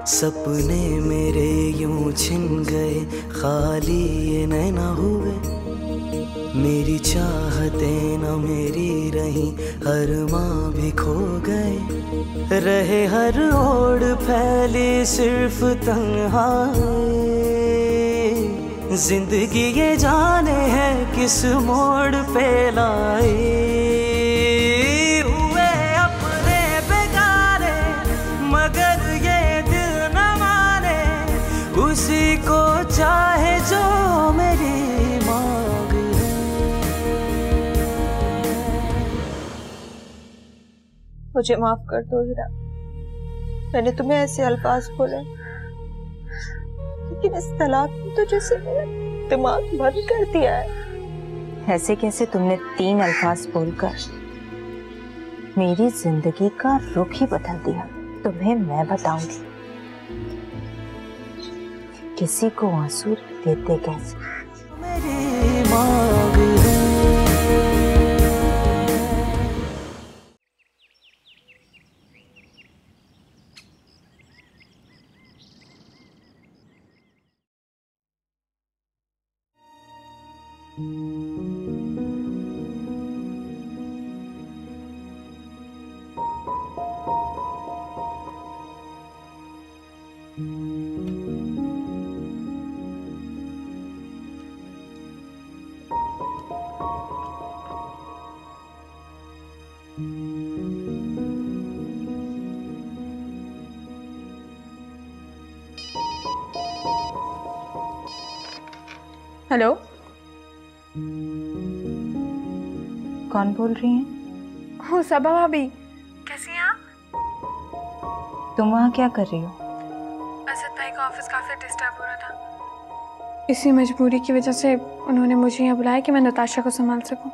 सपने मेरे यूं छिन गए, खाली ये नैना हुए। मेरी चाहतें न मेरी रही, हर माँ भी खो गए। रहे हर ओर फैली सिर्फ तन्हाई। जिंदगी ये जाने है किस मोड़ पे लाई। हुए अपने बेगारे मगर ये दिल न माने, उसी को चाहे जो मेरी मांग है। मुझे माफ कर दो हीरा, मैंने तुम्हें ऐसे अल्फाज बोले, लेकिन इस तलाक ने तो जैसे मेरा दिमाग बंद कर दिया है। ऐसे कैसे तुमने 3 अल्फाज बोलकर मेरी जिंदगी का रुख ही बदल दिया। तुम्हें मैं बताऊंगी किसी को आंसू देते कैसे। मेरी मांग है। हेलो, कौन बोल रही हैं? हो सबा भाभी, कैसी हैं आप? तुम वहाँ क्या कर रही हो? असद भाई का ऑफिस काफी डिस्टर्ब हो रहा था, इसी मजबूरी की वजह से उन्होंने मुझे यहाँ बुलाया कि मैं नताशा को संभाल सकूं।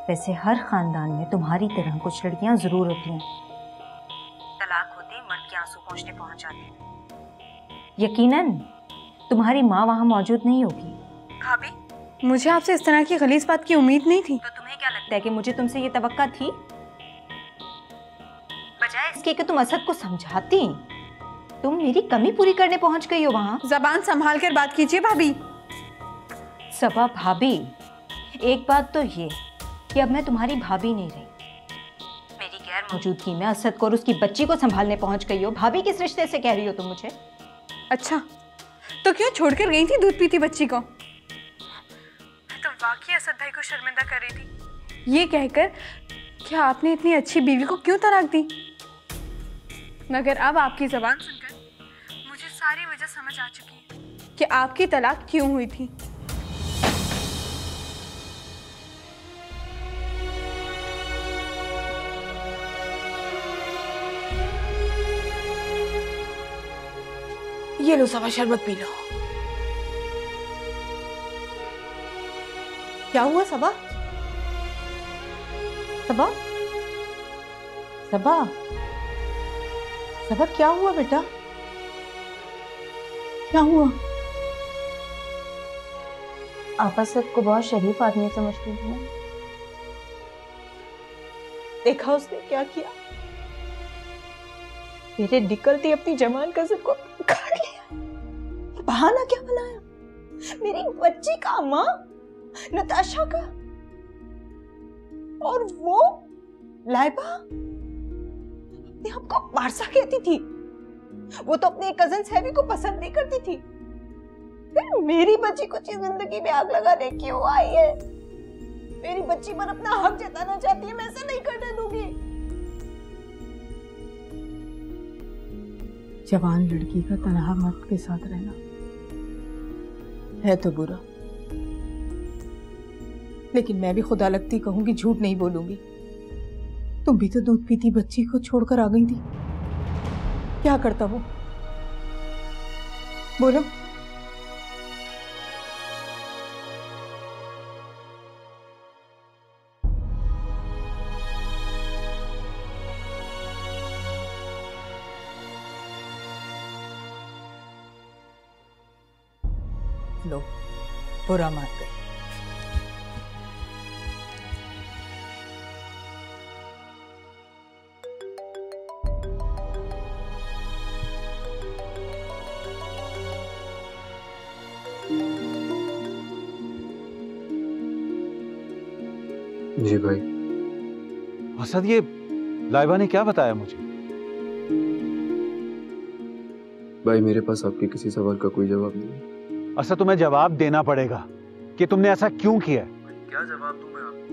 वैसे हर खानदान में तुम्हारी तरह कुछ लड़कियां जरूर होती हैं। तलाक होते मर्द के आंसू पहुंचने पहुंच जाते हैं। यकीनन तुम्हारी माँ वहाँ मौजूद नहीं होगी। भाभी, मुझे आपसे इस तरह की गलीज़ बात की उम्मीद नहीं थी। तो तुम्हें क्या लगता है कि मुझे तुमसे ये तवक्का थी? बजाय इसके कि तुम असद को समझाती, तुम मेरी कमी पूरी करने पहुंच गई हो वहाँ। जबान संभाल कर बात कीजिए भाभी। सबा भाभी, एक बात तो ये कि अब मैं तुम्हारी भाभी नहीं रही। मेरी गैर मौजूदगी में असद को और उसकी बच्ची को संभालने पहुंच गई हो। भाभी किस रिश्ते से कह रही हो तुम मुझे? अच्छा, तो क्यों छोड़कर गई थी दूध पीती बच्ची को? मैं तो वाकई असद भाई को शर्मिंदा कर रही थी, ये कहकर कि आपने इतनी अच्छी बीवी को क्यों तलाक दी। मगर अब आपकी जबान सुनकर मुझे सारी वजह समझ आ चुकी है कि आपकी तलाक क्यों हुई थी। ये लो सबा, शरबत पी लो। क्या हुआ सबा? सबा, सबा, सबा क्या हुआ बेटा? क्या हुआ? आप असद को बहुत शरीफ आदमी समझती हैं। देखा उसने क्या किया? मेरे निकलती अपनी जवान कज़न को काट लिया। बहाना क्या बनाया? मेरी बच्ची का, माँ नताशा का, और वो लाइबा अपने आप को पारसा कहती थी। वो तो अपने कजन सैवी को पसंद नहीं करती थी। फिर मेरी बच्ची को जिंदगी में आग लगाने क्यों आई है? मेरी बच्ची पर अपना हक जताना चाहती है, मैं ऐसा नहीं करने दूंगी। जवान लड़की का तनहा मर्द के साथ रहना है तो बुरा, लेकिन मैं भी खुदा लगती कहूंगी, झूठ नहीं बोलूंगी। तुम भी तो दूध पीती बच्ची को छोड़कर आ गई थी। क्या करता वो? बोलो। लो, बुरा मार गई। जी भाई। असद, ये लाइबा ने क्या बताया मुझे? भाई मेरे पास आपके किसी सवाल का कोई जवाब नहीं है। असद, तुम्हें जवाब देना पड़ेगा कि तुमने ऐसा क्यों किया। क्या जवाब दूं मैं आपको?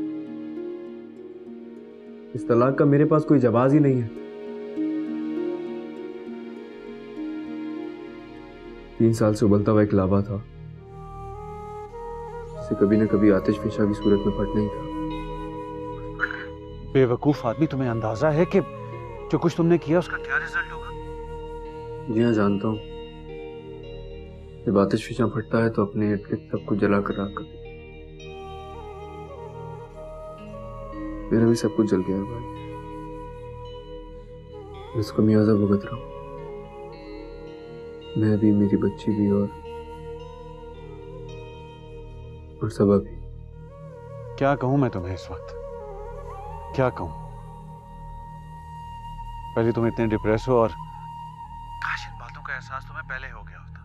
इस तलाक का मेरे पास कोई जवाब ही नहीं है। 3 साल से उबलता हुआ एक लावा था, जिसे कभी न कभी आतिश फिशा की सूरत में फटना ही था। बेवकूफ आदमी, तुम्हें अंदाजा है कि जो कुछ तुमने किया उसका क्या रिजल्ट होगा? जी हाँ, जानता हूँ। जब आतिश फिशा फटता है तो अपने इर्द गिर्द सब कुछ जला कर राख कर देता है। मेरा भी सब कुछ जल गया है भाई। मैं इसको मियाजा भुगत रहा हूँ। मैं भी, मेरी बच्ची भी और सबा भी। क्या कहूं मैं तुम्हें इस वक्त, क्या कहूं? पहले तुम इतने डिप्रेस हो और काश इन बातों का एहसास तुम्हें पहले हो गया होता।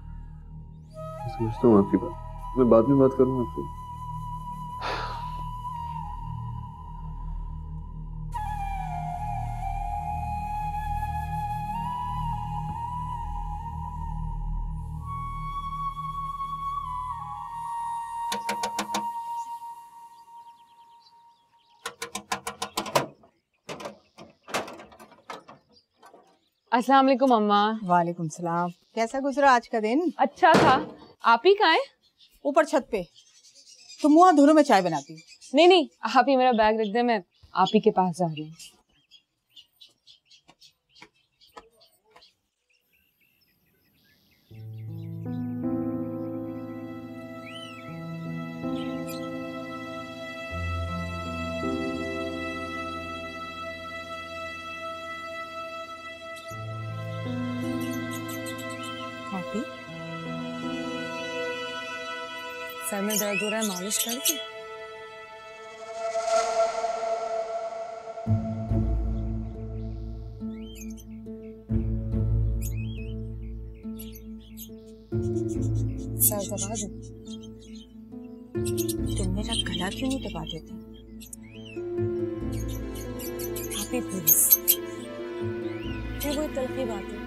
मैं समझता हूँ आपकी बात। मैं बाद में बात करूंगा आपसे। अस्सलाम वालेकुम अम्मा। वालेकुम सलाम। कैसा गुजरा आज का दिन? अच्छा था। आप ही कहाँ हैं? ऊपर छत पे। तुम वहाँ धुरो में चाय बनाती? नहीं नहीं, आप ही मेरा बैग रख दे, मैं आप ही के पास जा रही हूँ। सर में दर्द हो रहा है, मालिश कर दी? सर दबा दो। तुम मेरा गला क्यों नहीं दबा देते? आप ही प्लीज। ये कोई तल की बात है।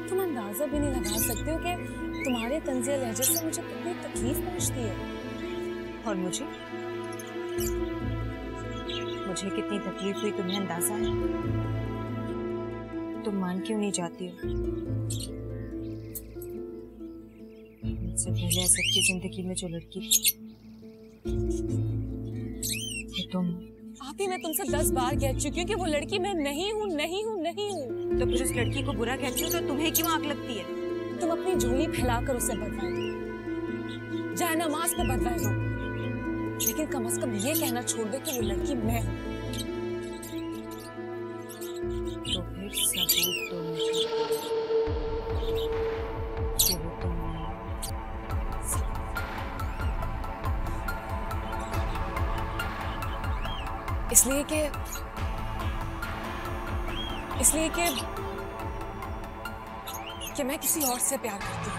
तुम अंदाजा भी नहीं लगा सकते हो कि तुम्हारे तंज़िया लहजे से मुझे कितनी तकलीफ पहुंचती है। और मुझे कितनी तकलीफ हुई तुम्हें अंदाजा है? तुम मान क्यों नहीं जाती हो? मुझसे पहले असद की जिंदगी में जो लड़की थी वो तुम। आप ही, मैं तुमसे 10 बार कह चुकी हूँ कि वो लड़की मैं नहीं हूँ, नहीं हूँ, नहीं हूँ। तो फिर उस लड़की को बुरा कहती हो तो तुम्हें क्यों आग लगती है? तुम अपनी झोली फैलाकर उसे बदवाए दो, जाए नमाज पे बदवाए दो, लेकिन कम से कम ये कहना छोड़ दो कि वो लड़की मैं हूँ। तो फिर सबूत दो मुझे कि वो तुम नहीं हो। इसलिए कि मैं किसी और से प्यार करती हूँ।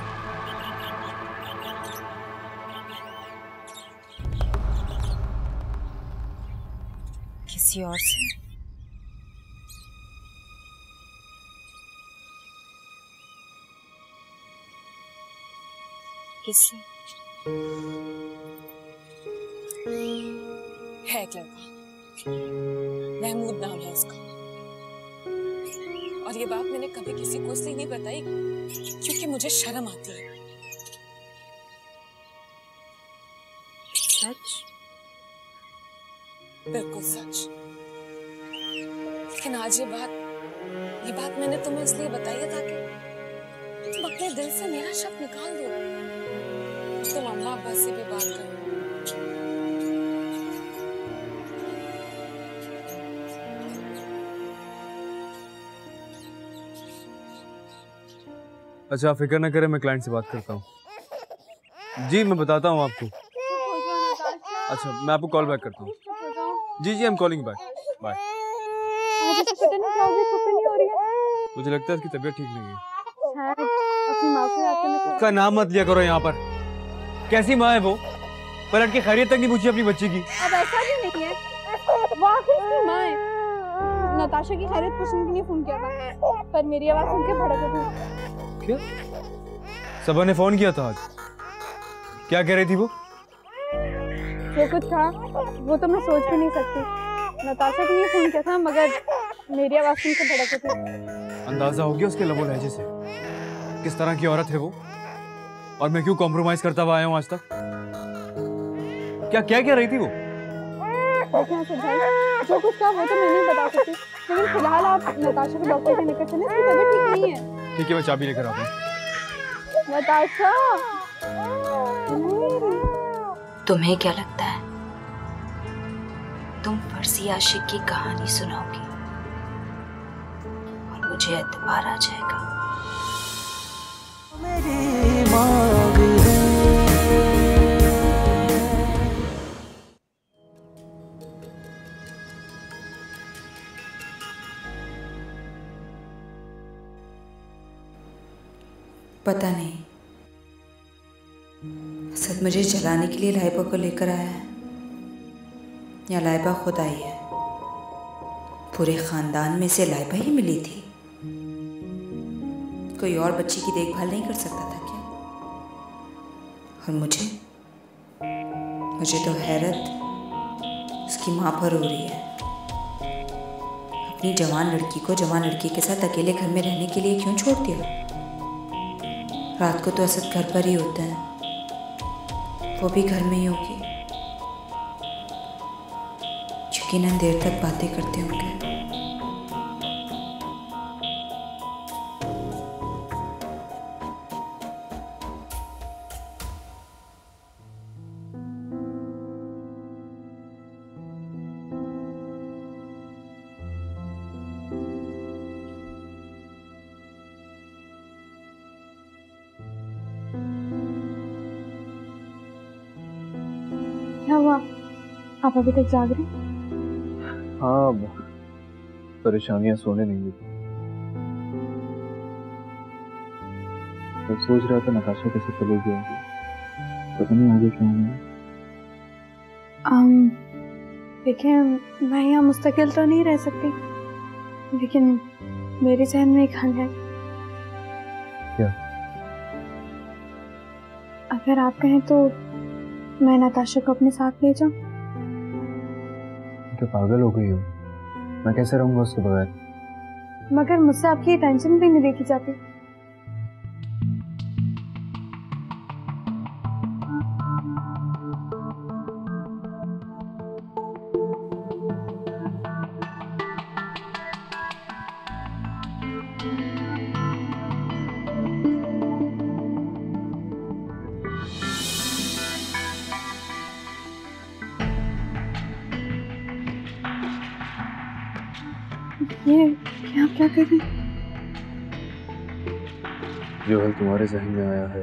किसी और से? किससे? है एक लड़का, महमूद नाम है उसका, और ये बात मैंने कभी किसी को इसलिए नहीं बताई क्योंकि मुझे शर्म आती है। सच? बिल्कुल सच। लेकिन आज ये बात मैंने तुम्हें इसलिए बताई है ताकि तुम अपने दिल से मेरा शक निकाल दो। तुम अम्मा अब्बा से भी बात करो। अच्छा, आप फिक्र न करें, मैं क्लाइंट से बात करता हूँ। जी मैं बताता हूँ आपको। अच्छा, मैं आपको कॉल बैक करता हूँ। जी I am calling back. Bye. मुझे लगता है इसकी तबीयत ठीक नहीं है। उसका नाम मत लिया करो यहाँ पर। कैसी माँ है वो? पलट के खैरियत तक नहीं पूछी अपनी बच्ची की। अब ऐसा भी नहीं है, वो आखिर उसकी माँ है। नताशा की खैरियत पूछने के लिए फोन किया था, पर मेरी आवाज सुन के भड़क उठी। क्या? सबा ने फोन किया था आज? क्या कह रही थी वो? जो कुछ था वो तो मैं सोच भी नहीं सकती। नताशा के लिए फोन किया था, मगर मेरी आवाज सुन के भड़क उठी। अंदाजा हो गया उसके लबो लहजे से किस तरह की औरत है वो, और मैं क्यों कॉम्प्रोमाइज करता हुआ आया हूँ आज तक। क्या क्या कह रही थी वो? देखिए असद भाई, जो कुछ था वो तो मैं नहीं बता सकती, लेकिन फिलहाल आप नताशा को डॉक्टर के लेकर चलें, उसकी तबीयत ठीक नहीं है। ठीक है, मैं चाबी लेकर आता हूँ। नताशा, तुम्हें क्या लगता है तुम फर्जी आशिक की कहानी सुनाओगी और मुझे एतबार आ जाएगा? मेरी मांग है। पता नहीं, असद मुझे जलाने के लिए लाइबा को लेकर आया है या लाइबा खुद आई है। पूरे खानदान में से लाइबा ही मिली थी। कोई और बच्ची की देखभाल नहीं कर सकता था क्या? और मुझे तो हैरत उसकी माँ पर हो रही है। अपनी जवान लड़की को जवान लड़की के साथ अकेले घर में रहने के लिए क्यों छोड़ दिया? रात को तो असद घर पर ही होता है, वो भी घर में ही होगी। यकीनन देर तक बातें करते होंगे। क्या हुआ, आप अभी तक जाग रहे? हाँ, परेशानियां सोने नहीं देती। तो सोच रहा था नताशा कैसे चले जाएगी, पता नहीं आगे क्या होगा। देखिए, मैं यहाँ मुस्तकिल तो नहीं रह सकती, लेकिन मेरे जहन में एक हल है। क्या? अगर आप कहें तो मैं नताशा को अपने साथ ले जाऊं। क्या पागल हो गई हो? मैं कैसे रहूंगा उसके बगैर? मगर मुझसे आपकी टेंशन भी नहीं देखी जाती। ये क्या कर रहे हैं? जो हल तुम्हारे जहन में आया है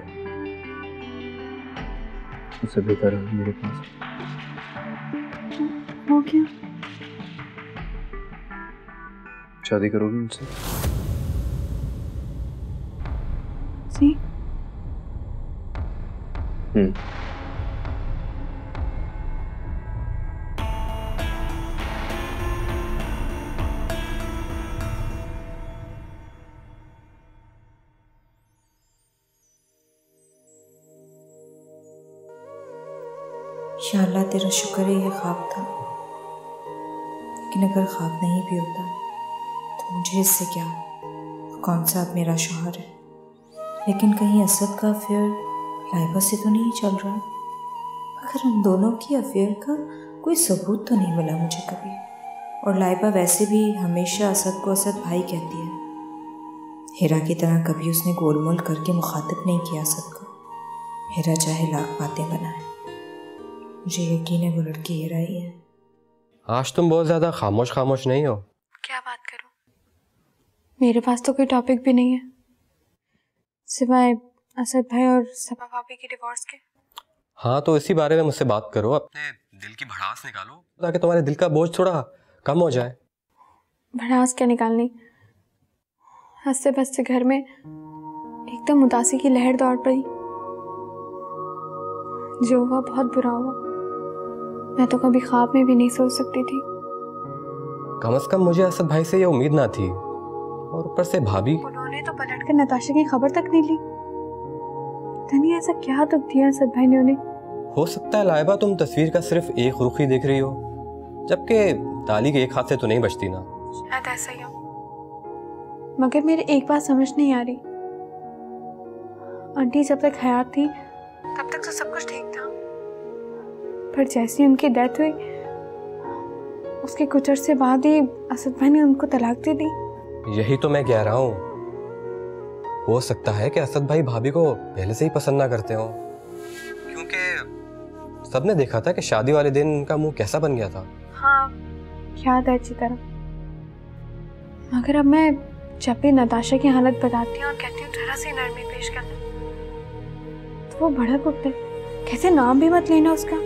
उससे बेहतर है मेरे पास। वो क्या? शादी करोगी मुझसे? जी? या अल्लाह तेरा शुक्र है ये ख्वाब था, लेकिन अगर ख्वाब नहीं भी होता तो मुझे इससे क्या, कौन सा अब मेरा शौहर है। लेकिन कहीं असद का अफेयर लाइबा से तो नहीं चल रहा, मगर उन दोनों की अफेयर का कोई सबूत तो नहीं मिला मुझे कभी। और लाइबा वैसे भी हमेशा असद को असद भाई कहती है। हीरा की तरह कभी उसने गोलमोल करके मुखातिब नहीं किया असद को। हीरा चाहे लाख बातें बनाए, मुझे यकीन है वो लड़की हीरा ही है। आज तुम बहुत ज्यादा खामोश खामोश नहीं हो। क्या बात करूं? मेरे पास तो कोई टॉपिक भी नहीं है सिवाय असद भाई और सबा भाभी के डिवोर्स के। हाँ, तो इसी बारे में मुझसे बात करो, अपने दिल की भड़ास निकालो ताकि तुम्हारे दिल का बोझ थोड़ा कम हो जाए। भड़ास क्या निकालनी, हंसते बसते घर में एकदम उदासी की लहर दौड़ पड़ी। जो हुआ बहुत बुरा हुआ, मैं तो कभी ख्वाब में भी नहीं सोच सकती थी। कम से कम मुझे असद भाई से ये उम्मीद ना थी, और ऊपर से भाभी। उन्होंने तो पलटकर नताशा की खबर तक नहीं ली। तनी ऐसा क्या दुख दिया असद भाई ने उन्हें? हो सकता है लाइबा तुम तस्वीर का सिर्फ एक रुख ही देख रही हो, जबकि ताली के एक हाथ से तो नहीं बचती ना। शायद ऐसा ही हो, मगर मेरे एक बात समझ नहीं आ रही। आंटी जब तक हयात थी तब तक तो सब कुछ ठीक था, पर जैसे उनकी डेथ हुई उसके कुछ अरसे बाद ही असद भाई ने उनको तलाक दे दी। यही तो मैं कह रहा हूँ, हो सकता है कि असद भाई भाभी को पहले से ही पसंद ना करते हो, क्योंकि सबने देखा था कि शादी वाले दिन उनका मुंह कैसा बन गया था। हाँ, याद है अच्छी तरह। मगर अब मैं जब भी नताशा की हालत बताती हूँ और कहती हूँ जरा सी नरमी पेश करना, तो वो भड़क उठते, कैसे नाम भी मत लेना उसका।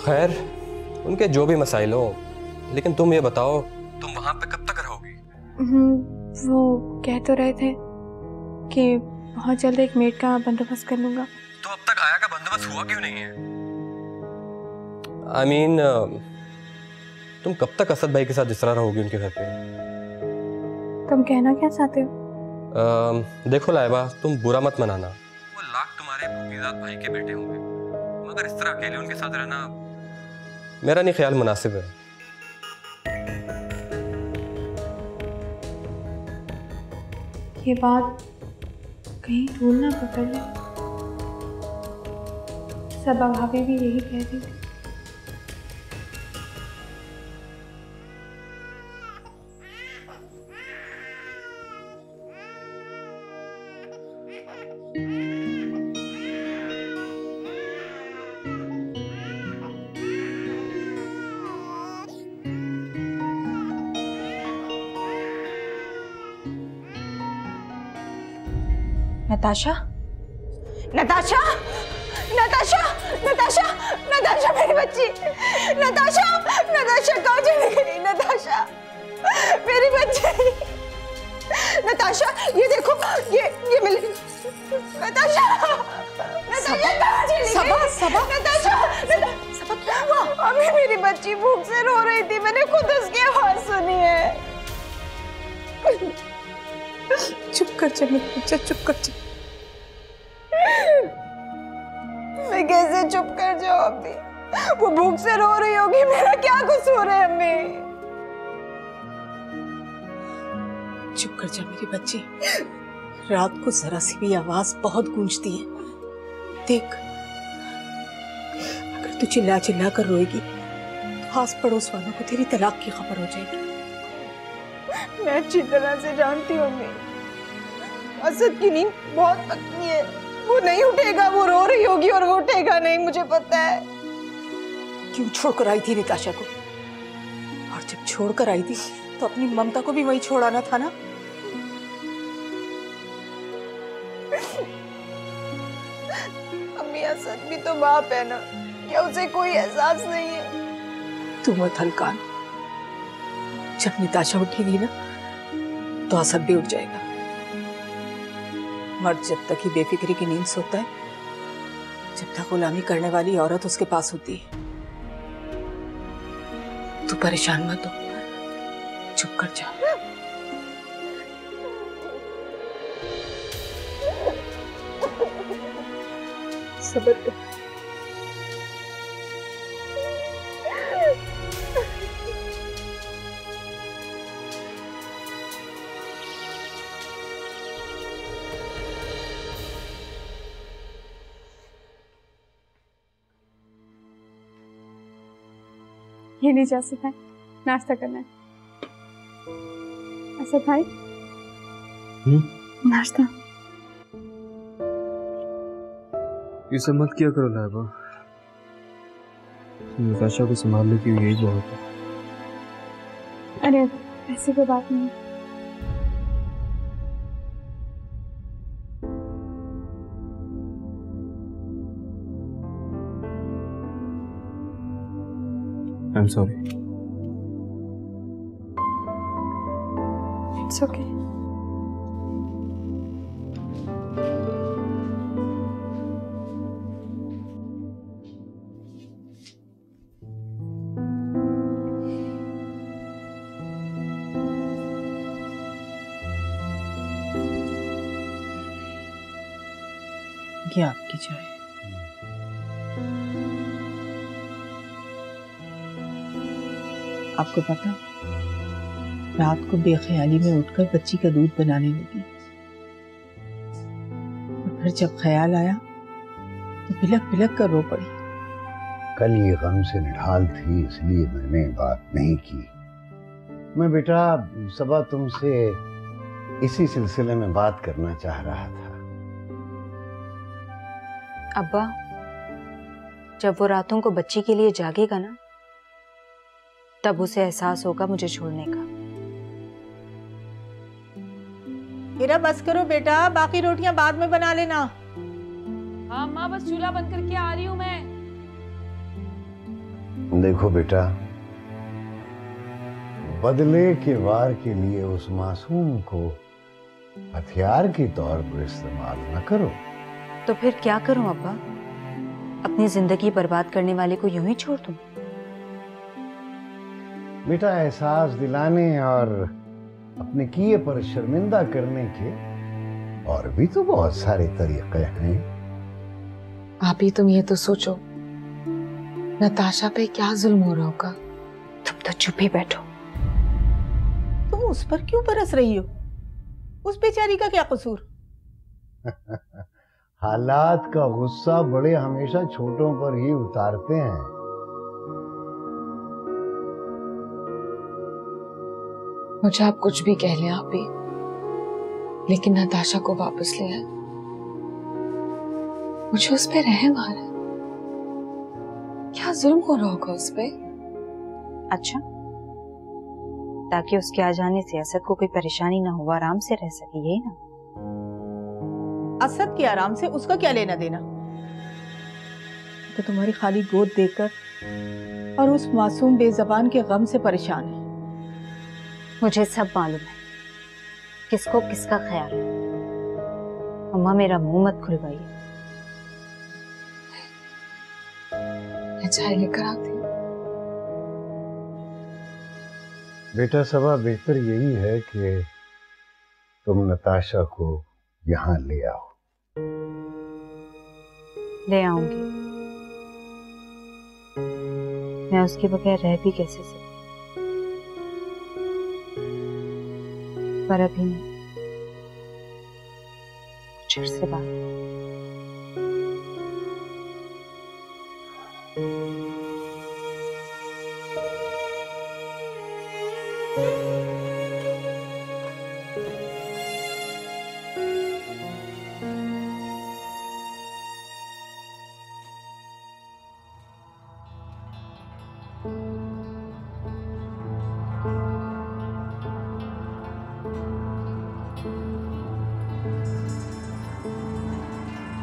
खैर, उनके जो भी मसाइल हो, लेकिन तुम ये बताओ तुम वहां पे कब तक रहोगी? वो कह तो रहे थे कि बहुत जल्द एक मेड का बंदोबस्त कर लूंगा। तो अब तक आया का बंदोबस्त हुआ क्यों नहीं है? I mean, तुम कब तक असद भाई के साथ जिस तरह रहोगी उनके घर पे? तुम कहना क्या चाहते हो? देखो लाइबा, तुम बुरा मत मनाना, वो लाख तुम्हारे भतीजात भाई के बेटे होंगे, मगर इस तरह अकेले उनके साथ रहना मेरा नहीं ख्याल मुनासिब है। ये बात कहीं धूल ना पकड़ ले। सबा भाभी भी यही कह रही थी। नताशा, नताशा, नताशा, नताशा, नताशा मेरी बच्ची, नताशा, नताशा कहाँ चली गई? नताशा मेरी बच्ची, नताशा ये देखो, ये मिली। नताशा, नताशा कहाँ चली गई? सबा, सबा, नताशा, सबा क्या हुआ? अभी मेरी बच्ची भूख से रो रही थी, मैंने खुद उसकी आवाज सुनी है। चुप कर जा मेरे बच्चा, चुप कर जा। मैं कैसे चुप कर जाऊं अम्मी? वो भूख से रो रही होगी, मेरा क्या कसूर है अम्मी? चुप कर जा मेरी बच्ची, रात को जरा सी भी आवाज बहुत गूंजती है। देख, अगर तू चिल्ला चिल्ला कर रोएगी तो आस पड़ोस वालों को तेरी तलाक की खबर हो जाएगी। मैं अच्छी तरह से जानती हूँ अम्मी, असद की नींद बहुत पक्की है, वो नहीं उठेगा, वो रो रही होगी और वो उठेगा नहीं, मुझे पता है। क्यों छोड़कर आई थी निताशा को? और जब छोड़कर आई थी तो अपनी ममता को भी वही छोड़ाना था ना। अम्मी, असद भी तो बाप है ना, क्या उसे कोई एहसास नहीं है? तू मत हल्कान, जब निताशा उठेगी ना तो असद भी उठ जाएगा। मर्द जब तक ही बेफिक्री की नींद सोता है, जब तक गुलामी करने वाली औरत उसके पास होती है। तू परेशान मत हो, चुप कर जा। सब्र कर। ये लीजिए असद भाई, नाश्ता करना है। असद भाई, नाश्ता। ये सब मत किया करो लाइबा, नताशा को संभालने की यही बहुत है। अरे ऐसी कोई बात नहीं। I'm sorry. It's okay. ये आपकी चाय। आपको पता, रात को बेख्याली में उठकर बच्ची का दूध बनाने लगी और फिर जब ख्याल आया तो बिलक बिलक कर रो पड़ी। कल ये गम से निढाल थी, इसलिए मैंने बात नहीं की। मैं बेटा सबा तुमसे इसी सिलसिले में बात करना चाह रहा था। अब्बा, जब वो रातों को बच्ची के लिए जागेगा ना, तब उसे एहसास होगा मुझे छोड़ने का। मेरा बस करो बेटा, बाकी रोटियां बाद में बना लेना। हाँ माँ, बस चूल्हा बंद करके आ रही हूँ मैं। देखो बेटा, बदले के वार के लिए उस मासूम को हथियार के तौर पर इस्तेमाल न करो। तो फिर क्या करूं अब्बा? अपनी जिंदगी बर्बाद करने वाले को यूं ही छोड़ दूं? बेटा, एहसास दिलाने और अपने किए पर शर्मिंदा करने के और भी तो बहुत सारे तरीके हैं। आप ही तुम ये तो सोचो, नताशा पे क्या जुल्म हो रहा होगा। तुम तो चुप ही बैठो। तुम उस पर क्यों बरस रही हो? उस बेचारी का क्या कसूर? हालात का गुस्सा बड़े हमेशा छोटों पर ही उतारते हैं। मुझे आप कुछ भी कह लें आप भी, लेकिन नताशा को वापस ले आए। मुझे उस पे रहम आ रहा है। क्या जुल्म हो रहा होगा उस पे? अच्छा, ताकि उसके आ जाने से असद को कोई परेशानी ना हो, आराम से रह सके, यही ना? असद के आराम से उसका क्या लेना देना? तो तुम्हारी खाली गोद देकर और उस मासूम बेजबान के गम से परेशान है। मुझे सब मालूम है किसको किसका ख्याल है। अम्मा, मेरा मुंह मत खुलवाइए। मैं चाय लेकर आती हूँ। बेटा सबा, बेहतर यही है कि तुम नताशा को यहाँ ले आओ। ले आऊंगी। मैं उसके बगैर रह भी कैसे सकती? पर अभी नहीं, कुछ अर्से बाद।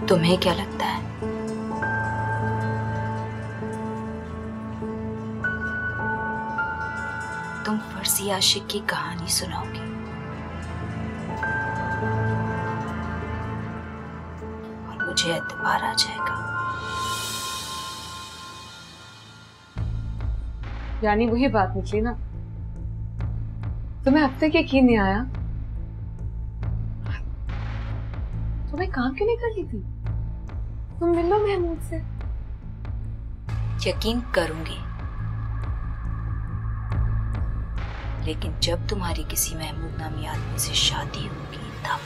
तुम्हें क्या लगता है तुम फर्जी आशिक की कहानी सुनाओगे और मुझे एतबार आ जाएगा? यानी वही बात निकली ना? तुम्हें अब तक यकीन नहीं आया? तुम्हें काम क्यों नहीं कर ली थी? तुम मिल लो महमूद से। यकीन करूंगी, लेकिन जब तुम्हारी किसी महमूद नामी आदमी से शादी होगी तब।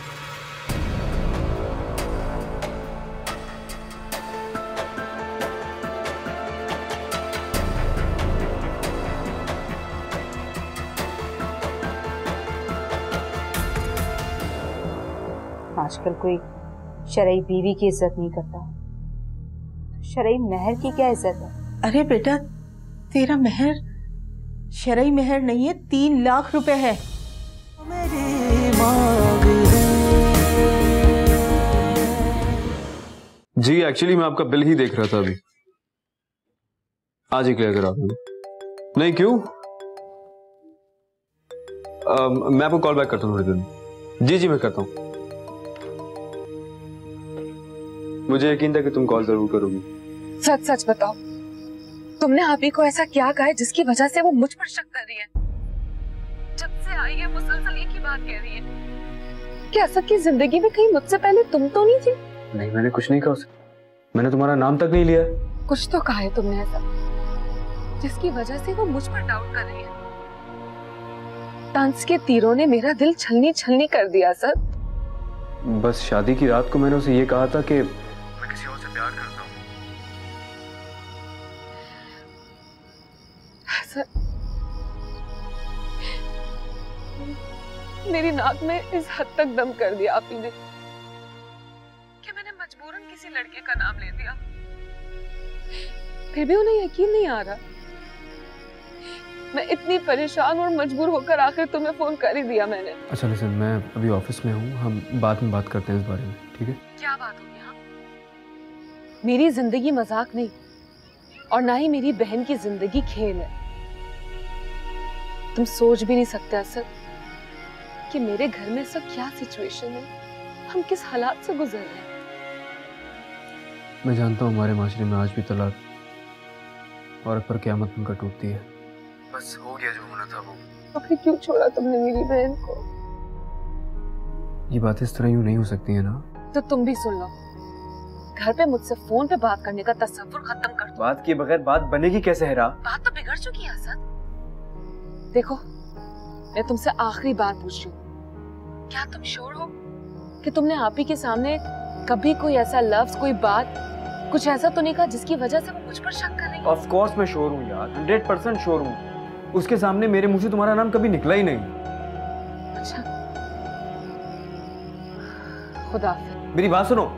आजकल कोई शरई बीवी की इज्जत नहीं करता, शरई महर की क्या इज्जत है? अरे बेटा, तेरा महर शरई महर नहीं है, 3 लाख रुपए है। जी एक्चुअली मैं आपका बिल ही देख रहा था अभी। आज ही क्लियर करा दूंगा। नहीं क्यों? मैं आपको कॉल बैक करता हूँ थोड़ी देर में। जी मैं करता हूँ। मुझे यकीन था कि तुम कॉल जरूर करोगी। सच सच बताओ, तुमने आप ही को ऐसा क्या कहा है जिसकी वजह से वो मुझ पर शक कर रही है? जब से आई है मुसलसल एक ही बात कह रही है कि असद की जिंदगी में कहीं मुझसे पहले तुम तो नहीं थी। नहीं, मैंने कुछ नहीं कहा उसे। मैंने तुम्हारा नाम तक नहीं लिया। कुछ तो कहा है तुमने ऐसा जिसकी वजह से वो मुझ पर डाउट कर रही है। तंज के तीरों ने मेरा दिल छलनी छलनी कर दिया सर। बस शादी की रात को मैंने उसे ये कहा था कि मैं किसी और से प्यार करता हूँ। सर, मेरी नाक में इस हद तक दम कर दिया आप ही ने कि मैंने मजबूरन किसी लड़के का नाम ले दिया। फिर भी उन्हें यकीन नहीं आ रहा। मैं इतनी परेशान और मजबूर होकर आकर तुम्हें फोन कर ही दिया मैंने। अच्छा लिसन, मैं अभी ऑफिस में हूँ, हम बाद में बात करते हैं इस बारे में, ठीक है? क्या बात होगी? हाँ, मेरी जिंदगी मजाक नहीं और ना ही मेरी बहन की जिंदगी खेल है। तुम सोच भी नहीं सकते असद कि मेरे घर में सब क्या सिचुएशन है, हम किस हालात से गुजर रहे हैं। मैं जानता हूँ हमारे माशरे में आज भी तलाक औरत पर क़यामत बनकर टूटती है। बस हो गया जो होना था वो। आखिर क्यों छोड़ा तुमने मेरी बहन को? ये बातें इस तरह यूं नहीं हो सकती है ना। तो तुम भी सुन लो, घर पे मुझसे फोन पे बात करने का तस्वुर खत्म कर दो। बात किए बगैर बात बनेगी कैसे है? बात तो बिगड़ चुकी है असद। देखो, मैं तुमसे आखिरी बार पूछ रही हूँ, क्या तुम श्योर हो कि तुमने आप ही के सामने कभी कोई ऐसा लफ्ज, कोई बात, कुछ ऐसा तो नहीं कहा जिसकी वजह से वो मुझ पर शक कर रही है? ऑफ कोर्स मैं श्योर हूँ यार, 100% श्योर हूँ। उसके सामने मेरे मुंह से तुम्हारा नाम कभी निकला ही नहीं। अच्छा, खुदा हाफिज़। मेरी बात सुनो।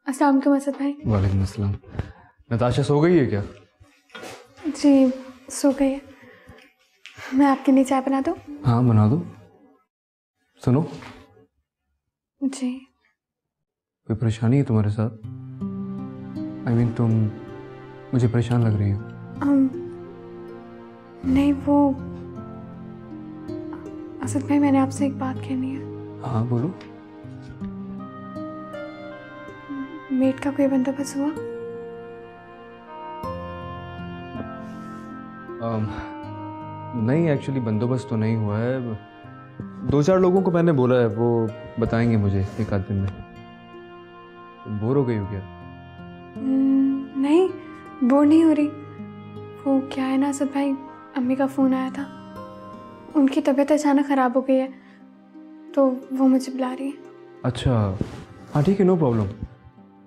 अस्सलाम वालेकुम असद भाई। वालेकुम अस्सलाम। नताशा सो गई है क्या? जी सो गई है। मैं आपके लिए चाय बना दूँ? हाँ बना दो। सुनो, जी कोई परेशानी है तुम्हारे साथ? I mean, तुम मुझे परेशान लग रही हो। नहीं, वो असद भाई मैंने आपसे एक बात कहनी है। हाँ बोलो। मेट का कोई बंदोबस्त हुआ? नहीं, एक्चुअली बंदोबस्त तो नहीं हुआ है। 2-4 लोगों को मैंने बोला है, वो बताएंगे मुझे एक आध दिन में। बोर हो गई हो क्या? नहीं, बोर नहीं हो रही। वो क्या है ना असद भाई, अम्मी का फ़ोन आया था, उनकी तबीयत अचानक ख़राब हो गई है तो वो मुझे बुला रही है। अच्छा हाँ ठीक है, नो प्रॉब्लम।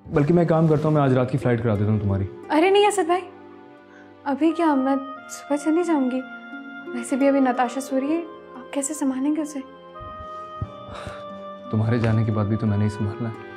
बल्कि मैं काम करता हूँ, मैं आज रात की फ़्लाइट करा देता हूँ तुम्हारी। अरे नहीं असद भाई, अभी क्या, मैं सुबह चली जाऊँगी। वैसे भी अभी नताशा सो रही है, आप कैसे संभालेंगे उसे? तुम्हारे जाने के बाद भी तो मैंने ही संभालना है।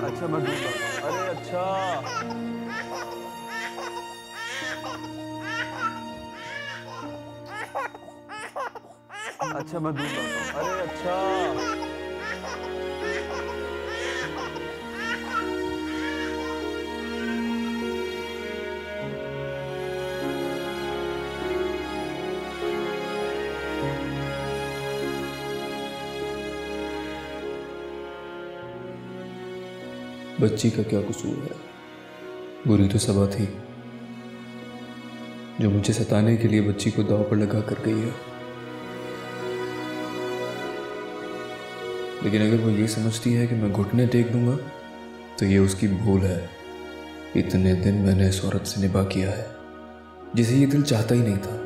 अच्छा मैं दूध लाता हूँ। अरे अच्छा अच्छा मैं दूध लाता हूँ। अरे अच्छा बच्ची का क्या कसूर है? बुरी तो सबा थी, जो मुझे सताने के लिए बच्ची को दांव पर लगा कर गई है। लेकिन अगर वो ये समझती है कि मैं घुटने टेक दूंगा तो ये उसकी भूल है। इतने दिन मैंने इस औरत से निभा किया है जिसे ये दिल चाहता ही नहीं था।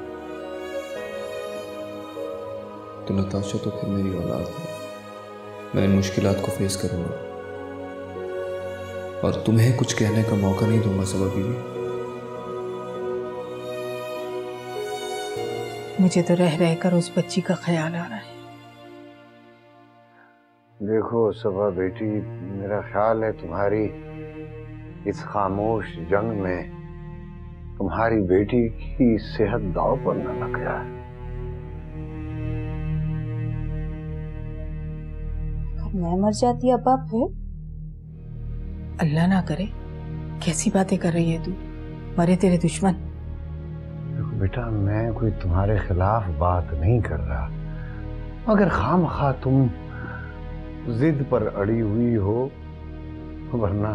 तो नताशा तो फिर मेरी औलाद है। मैं इन मुश्किलात को फेस करूंगा और तुम्हें कुछ कहने का मौका नहीं दूंगा सबा बीवी। मुझे तो रह रहकर उस बच्ची का ख्याल आ रहा है। देखो सबा बेटी, मेरा ख्याल है तुम्हारी इस खामोश जंग में तुम्हारी बेटी की सेहत दांव पर न लग जाए। मैं मर जाती अब्बा फिर? अल्लाह ना करे, कैसी बातें कर रही है तू? मरे तेरे दुश्मन। देखो बेटा, मैं कोई तुम्हारे खिलाफ बात नहीं कर रहा, मगर खामखा तुम जिद पर अड़ी हुई हो, वरना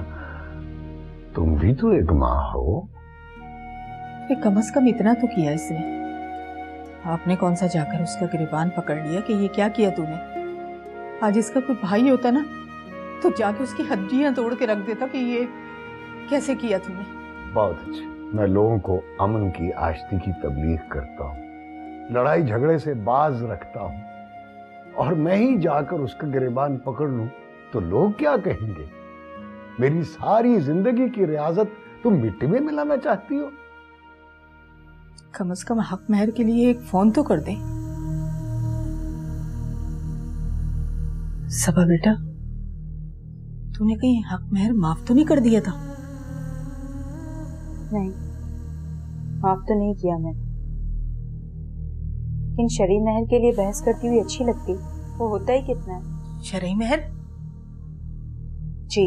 तुम भी तो एक माँ हो। कम से कम इतना तो किया इसने। आपने कौन सा जाकर उसका गिरबान पकड़ लिया कि ये क्या किया तूने? आज इसका कोई भाई होता ना तो जाके उसकी हड्डियां तोड़ के रख देता कि ये कैसे किया तूने। बहुत अच्छे। मैं लोगों को अमन की आश्ती की तबलीग करता हूँ, लड़ाई झगड़े से बाज रखता हूँ, और मैं ही जाकर उसका गिरबान पकड़ लूं तो लोग क्या कहेंगे? मेरी सारी जिंदगी की रियाजत तुम मिट्टी में मिलाना चाहती हो? कम से कम हक महर के लिए एक फोन तो कर दे। सबा बेटा, तूने कहीं हक महर माफ तो नहीं कर दिया था? नहीं, माफ तो नहीं किया मैंने, लेकिन शरई महर के लिए बहस करती हुई अच्छी लगती। वो होता ही कितना है? शरई महर? जी,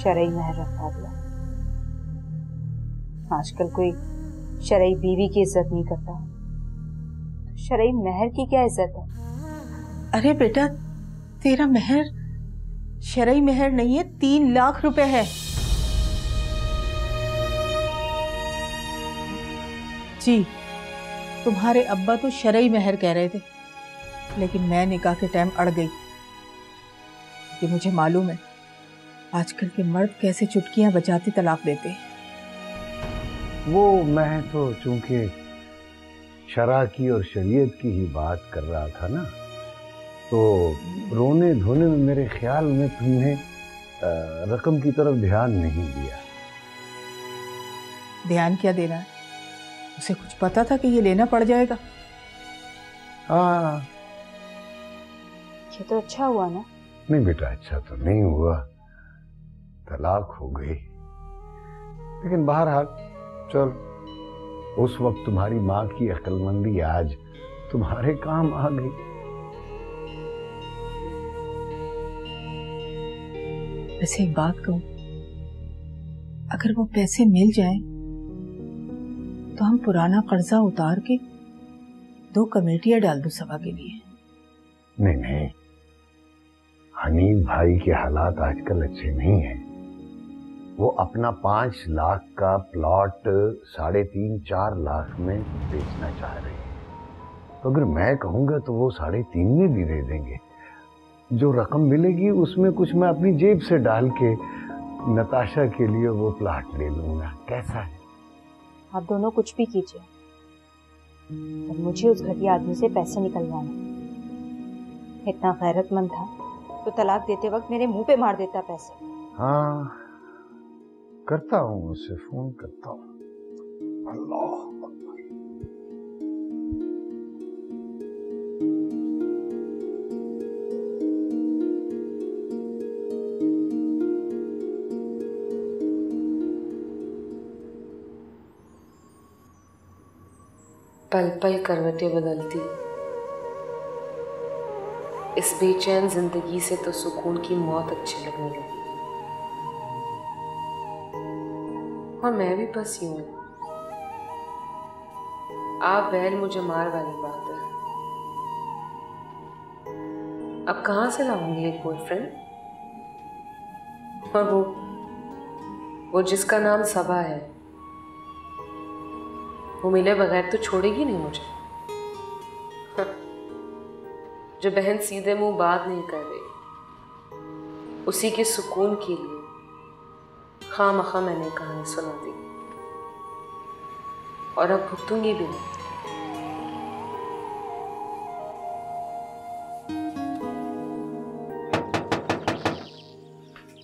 शरई महर रखवा दिया। आजकल कोई शरई बीवी की इज्जत नहीं करता, तो शरई महर की क्या इज्जत है? अरे बेटा, तेरा महर शरई महर नहीं है, 3 लाख रुपए है। जी, तुम्हारे अब्बा तो शरई महर कह रहे थे, लेकिन मैं निकाह के टाइम अड़ गई। कि मुझे मालूम है आजकल के मर्द कैसे चुटकियां बजाते तलाक देते हैं। वो मैं तो चूंकि शरा की और शरीयत की ही बात कर रहा था ना, तो रोने धोने में मेरे ख्याल में तुमने रकम की तरफ ध्यान नहीं दिया। ध्यान क्या देना है? उसे कुछ पता था कि ये लेना पड़ जाएगा। हाँ, ये तो अच्छा हुआ ना। नहीं बेटा, अच्छा तो नहीं हुआ, तलाक हो गई। लेकिन बहरहाल चल, उस वक्त तुम्हारी माँ की अक्लमंदी आज तुम्हारे काम आ गई। वैसे एक बात कहूं, अगर वो पैसे मिल जाएं तो हम पुराना कर्जा उतार के 2 कमेटियां डाल दो सभा के लिए। नहीं नहीं, हनीफ भाई के हालात आजकल अच्छे नहीं हैं। वो अपना 5 लाख का प्लॉट 3.5-4 लाख में बेचना चाह रहे हैं। तो अगर मैं कहूंगा तो वो 3.5 में भी दे देंगे। जो रकम मिलेगी उसमें कुछ मैं अपनी जेब से डाल के नताशा के लिए वो प्लॉट ले लूंगा। कैसा है? आप दोनों कुछ भी कीजिए, पर मुझे उस घटिया आदमी से पैसे निकलवाने। इतना गैरतमंद था तो तलाक देते वक्त मेरे मुंह पे मार देता पैसे। हाँ, करता हूँ, उसे फोन करता हूँ। अल्लाह पल पल करवटें बदलती, इस बेचैन जिंदगी से तो सुकून की मौत अच्छी लगने लगी। और मैं भी बस यूं हूं, आप बैल मुझे मार वाली बात है। अब कहां से लाऊंगी एक बॉयफ्रेंड? और वो जिसका नाम सबा है, वो मिले बगैर तो छोड़ेगी नहीं मुझे। जो बहन सीधे मुंह बात नहीं कर रही, उसी के सुकून के लिए खामखा मैंने कहानी सुना दी, और अब भुगतूंगी भी नहीं।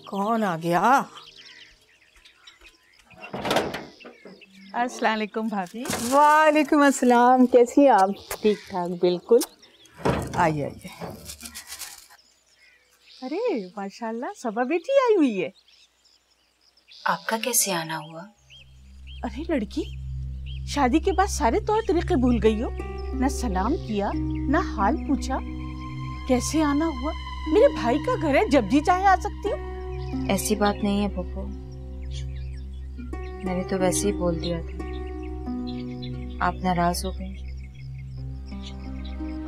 कौन आ गया? अस्सलाम वालेकुम भाभी। वालेकुम अस्सलाम, कैसी हैं आप? ठीक ठाक बिल्कुल। आइए आइए। अरे माशाल्लाह, सबा बेटी आई हुई है। आपका कैसे आना हुआ? अरे लड़की, शादी के बाद सारे तौर तरीके भूल गई हो, ना सलाम किया ना हाल पूछा। कैसे आना हुआ? मेरे भाई का घर है, जब जी चाहे आ सकती हो। ऐसी बात नहीं है पप्पू, मैंने तो वैसे ही बोल दिया था। आप नाराज हो गए?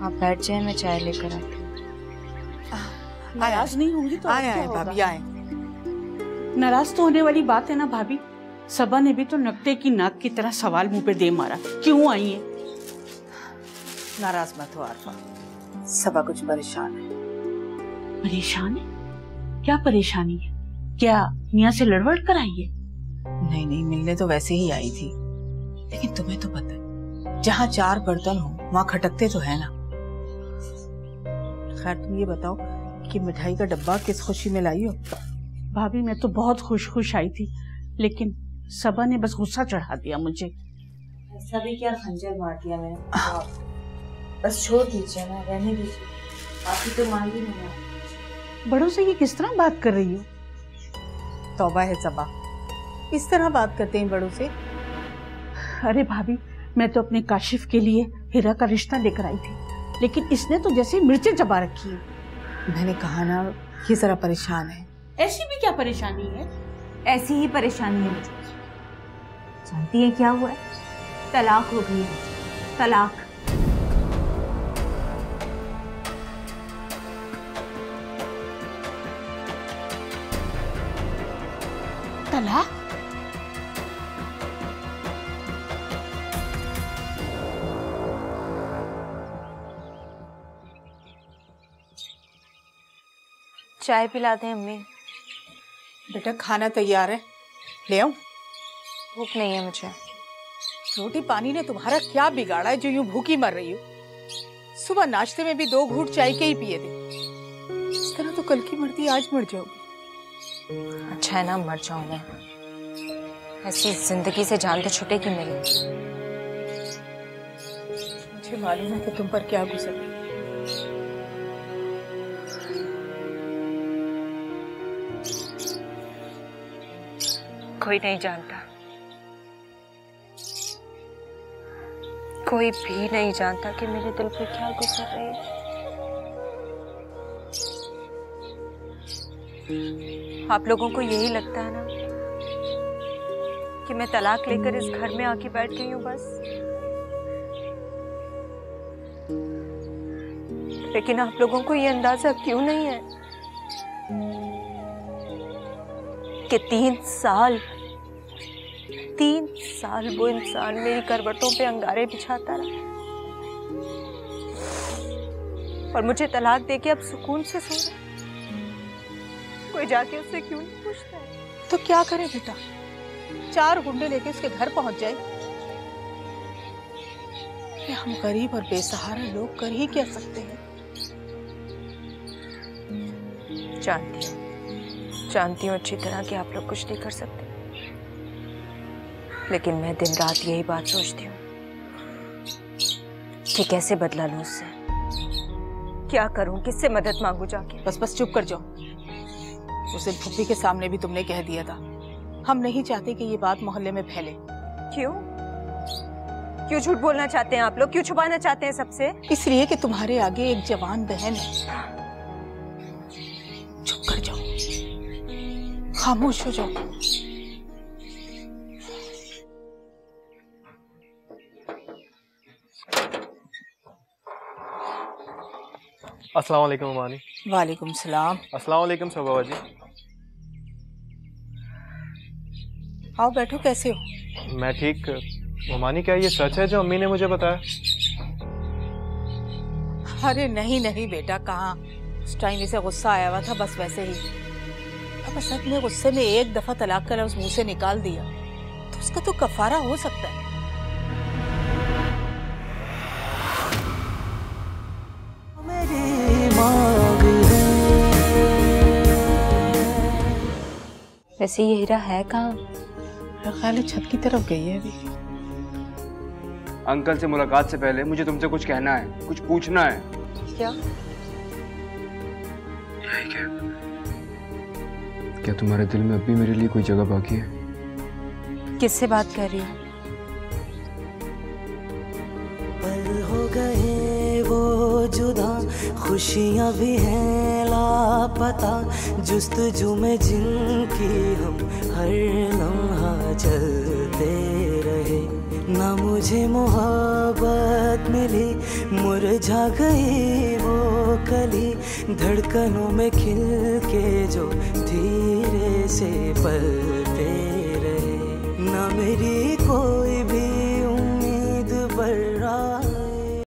आप बैठ जाए, मैं चाय लेकर आती हूँ। नाराज नहीं होंगी तो आए आए भाभी आए। नाराज तो होने वाली बात है ना भाभी। सबा ने भी तो नकते की नाक की तरह सवाल मुंह पे दे मारा, क्यों आई है? नाराज मत हो आरफा, सबा कुछ परेशान है। परेशान है? क्या परेशानी है? क्या मियाँ से लड़वड़ कर आई है? नहीं नहीं, मिलने तो वैसे ही आई थी, लेकिन तुम्हें तो पता है जहाँ चार बर्तन हो वहाँ खटकते तो है ना। खैर तुम ये बताओ कि मिठाई का डब्बा किस खुशी में लाई हो? भाभी मैं तो बहुत खुश आई थी, लेकिन सबा ने बस गुस्सा चढ़ा दिया मुझे। ऐसा भी क्या खंजर मार दिया मैंने? बस छोड़ दीजिए ना, रहने दीजिए, बाकी तो मान भी नहीं। बड़ों से ये किस तरह बात कर रही हो? तौबा है सबा, इस तरह बात करते हैं बड़ों से? अरे भाभी, मैं तो अपने काशिफ के लिए हीरा का रिश्ता लेकर आई थी, लेकिन इसने तो जैसे मिर्चें चबा रखी है। मैंने कहा ना, ये जरा परेशान है। ऐसी भी क्या परेशानी है? ऐसी ही परेशानी है मुझे। जानती है क्या हुआ है? तलाक हो गई है, तलाक। तलाक? चाय पिला दें अम्मी? बेटा खाना तैयार है, ले आऊं? भूख नहीं है मुझे। रोटी पानी ने तुम्हारा क्या बिगाड़ा है जो यूं भूखी मर रही हो? सुबह नाश्ते में भी 2 घूंट चाय के ही पिए थे। इस तरह तो कल की मरती आज मर जाओगी। अच्छा है ना मर जाऊं मैं, ऐसी जिंदगी से जान तो छुटेगी मेरी। मुझे मालूम है कि तुम पर क्या गुजर रही है। कोई नहीं जानता, कोई भी नहीं जानता कि मेरे दिल पर क्या गुजर रही है। आप लोगों को यही लगता है ना कि मैं तलाक लेकर इस घर में आके बैठ गई हूँ बस, लेकिन आप लोगों को ये अंदाजा क्यों नहीं है कि 3 साल वो इंसान मेरी करवटों पे अंगारे बिछाता रहा, और मुझे तलाक देके अब सुकून से सो रहा। कोई जाके उससे क्यों नहीं पूछता है? तो क्या करे बेटा, 4 गुंडे लेके उसके घर पहुंच जाए? हम गरीब और बेसहारा लोग कर ही क्या सकते हैं? जानती हूँ अच्छी तरह कि आप लोग कुछ नहीं कर सकते, लेकिन मैं दिन रात यही बात सोचती हूँ कि कैसे बदला लूं उससे, क्या करूं, किससे मदद मांगू जाके। बस चुप कर जाओ। उसे फूफी के सामने भी तुमने कह दिया था, हम नहीं चाहते कि ये बात मोहल्ले में फैले। क्यों झूठ बोलना चाहते हैं आप लोग? क्यों छुपाना चाहते हैं सबसे? इसलिए कि तुम्हारे आगे एक जवान बहन है। चुप कर जाओ, खामोश हो जाओ। अस्सलाम वालेकुम अमानी। वालेकुम सलाम। अस्सलाम वालेकुम सबा जी। आओ बैठो, कैसे हो? मैं ठीक, ममानी, क्या ये सच है जो अम्मी ने मुझे बताया? अरे नहीं नहीं बेटा, कहाँ। उस टाइम इसे गुस्सा आया हुआ था, बस वैसे ही। अब असद ने गुस्से में एक दफा तलाक का लफ्ज मुंह से निकाल दिया तो उसका तो कफारा हो सकता है। वैसे ये हीरा है कहाँ? मेरा ख्याल है छत की तरफ गई है अभी। अंकल से मुलाकात से पहले मुझे तुमसे कुछ कहना है, कुछ पूछना है। क्या? क्या तुम्हारे दिल में अब भी मेरे लिए कोई जगह बाकी है? किससे बात कर रही हो? पल हो गए वो जुदा, खुशियां भी हैं लापता, जुस्तजू में जिनकी हम हर लम्हा चलते रहे। ना मुझे मोहब्बत मिली, मुरझा गई वो कली, धड़कनों में खिल के जो धीरे से पलते रहे। ना मेरी कोई भी उम्मीद बर्रा